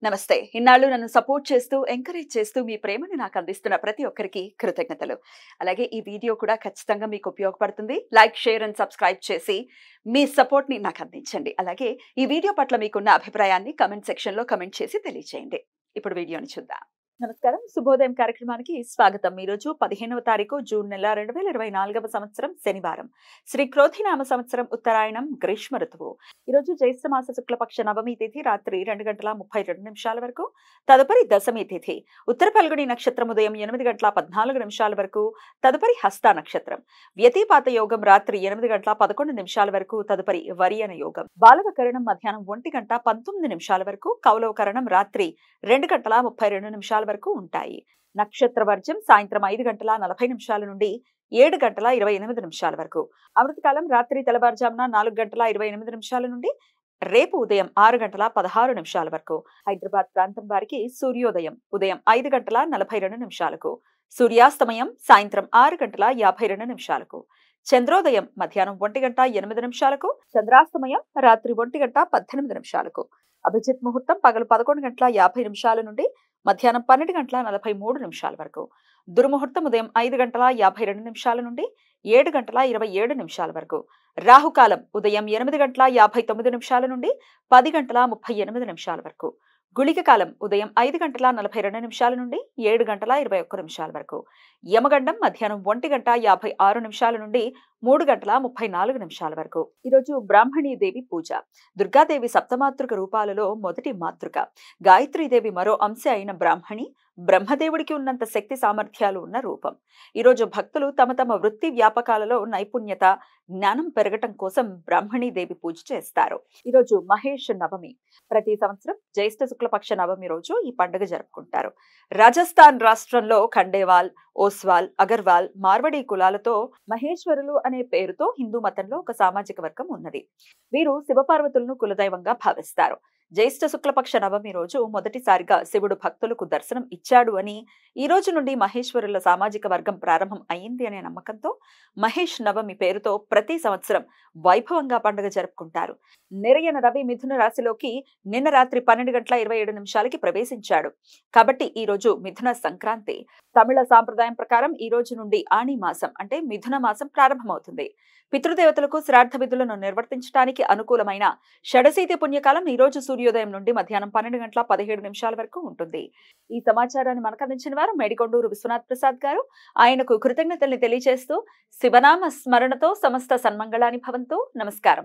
నమస్తే. ఇన్నాళ్ళు నన్ను సపోర్ట్ చేస్తూ, ఎంకరేజ్ చేస్తూ మీ ప్రేమని నాకు అందిస్తున్న ప్రతి ఒక్కరికి కృతజ్ఞతలు. అలాగే ఈ వీడియో కూడా ఖచ్చితంగా మీకు ఉపయోగపడుతుంది. లైక్, షేర్ అండ్ సబ్స్క్రైబ్ చేసి మీ సపోర్ట్‌ని నాకు అందించండి. అలాగే ఈ వీడియో పట్ల మీకున్న అభిప్రాయాన్ని కామెంట్ సెక్షన్‌లో కామెంట్ చేసి తెలియజేయండి. ఇప్పుడు వీడియోని చూద్దాం. నమస్కారం. శుభోదయం కార్యక్రమానికి స్వాగతం. ఈరోజు 15వ తారీఖు జూన్ నెల 2024వ సంవత్సరం శనివారం. శ్రీ క్రోధినామ సంవత్సరం ఉత్తరాయణం గ్రీష్మ ఋతువు. ఈరోజు జ్యేష్ఠ మాస శుక్లపక్ష నవమి తిథి రాత్రి 2:32 వరకు, తదుపరి దశమి తిథి ఉత్తర పల్గుని నక్షత్రం ఉదయం 8:14 వరకు, తదుపరి హస్త నక్షత్రం. వ్యతిపాత యోగం రాత్రి 8:11 వరకు, తదుపరి వరియన యోగం. బాలవకరణం మధ్యాహ్నం 1:19 వరకు, కౌలవకరణం రాత్రి 2:32 వరకు ఉంటాయి. నక్షత్ర వర్జం సాయంత్రం 5:40 నుండి 7:28 వరకు. అమృతకాలం రాత్రి తెల్లవారుజామున 4:28 నుండి రేపు ఉదయం 6:16 వరకు. హైదరాబాద్ ప్రాంతం వారికి సూర్యోదయం ఉదయం 5:42 సూర్యాస్తమయం సాయంత్రం 6:52 చంద్రోదయం మధ్యాహ్నం 1:08 చంద్రాస్తమయం రాత్రి 1:18 అభిజిత్ ముహూర్తం పగలు 11:50 నుండి మధ్యాహ్నం 12:43 వరకు. దుర్ముహూర్తం ఉదయం 5:52 నుండి 7:27 వరకు. రాహుకాలం ఉదయం 8:59 నుండి 10:38 వరకు. గుళిక కాలం ఉదయం 5:42 నుండి 7:21 వరకు. యమగండం మధ్యాహ్నం 1:56 నుండి 3:34 వరకు. ఈరోజు బ్రాహ్మణీ దేవి పూజ. దుర్గాదేవి సప్తమాతృక రూపాలలో మొదటి మాతృక. గాయత్రీదేవి మరో అంశ అయిన బ్రాహ్మణి బ్రహ్మదేవుడికి ఉన్నంత శక్తి సామర్థ్యాలు ఉన్న రూపం. ఈరోజు భక్తులు తమ తమ వృత్తి వ్యాపకాలలో నైపుణ్యత, జ్ఞానం పెరగటం కోసం బ్రాహ్మణీ దేవి పూజ చేస్తారు. ఈరోజు మహేష్ నవమి. ప్రతి సంవత్సరం జ్యేష్ఠ శుక్లపక్ష నవమి రోజు ఈ పండుగ జరుపుకుంటారు. రాజస్థాన్ రాష్ట్రంలో ఖండేవాల్, ఓస్వాల్, అగర్వాల్, మార్వడి కులాలతో మహేశ్వరులు అనే పేరుతో హిందూ మతంలో ఒక సామాజిక వర్గం ఉన్నది. వీరు శివపార్వతులను కులదైవంగా భావిస్తారు. జ్యేష్ఠ శుక్లపక్ష నవమి రోజు మొదటిసారిగా శివుడు భక్తులకు దర్శనం ఇచ్చాడు అని, ఈ రోజు నుండి మహేశ్వరుల సామాజిక వర్గం ప్రారంభం అయింది అనే నమ్మకంతో మహేష్ నవమి పేరుతో ప్రతి సంవత్సరం వైభవంగా పండుగ జరుపుకుంటారు. నిరయన రవి మిథున రాశిలోకి నిన్న రాత్రి 12:27 ప్రవేశించాడు. కాబట్టి ఈ రోజు మిథున సంక్రాంతి. తమిళ సాంప్రదాయం ప్రకారం ఈ రోజు నుండి ఆణి మాసం అంటే మిథున మాసం ప్రారంభమవుతుంది. పితృదేవతలకు శ్రాద్ధ విధులను నిర్వర్తించడానికి అనుకూలమైన షడశీతి పుణ్యకాలం ఈ రోజు సూర్యోదయం నుండి మధ్యాహ్నం 12:17 వరకు ఉంటుంది. ఈ సమాచారాన్ని మనకు అందించిన వారు మేడికొండూరు విశ్వనాథ్ ప్రసాద్ గారు. ఆయనకు కృతజ్ఞతల్ని తెలియజేస్తూ శివనామ స్మరణతో సమస్త సన్మంగళాని భవంతు. నమస్కారం.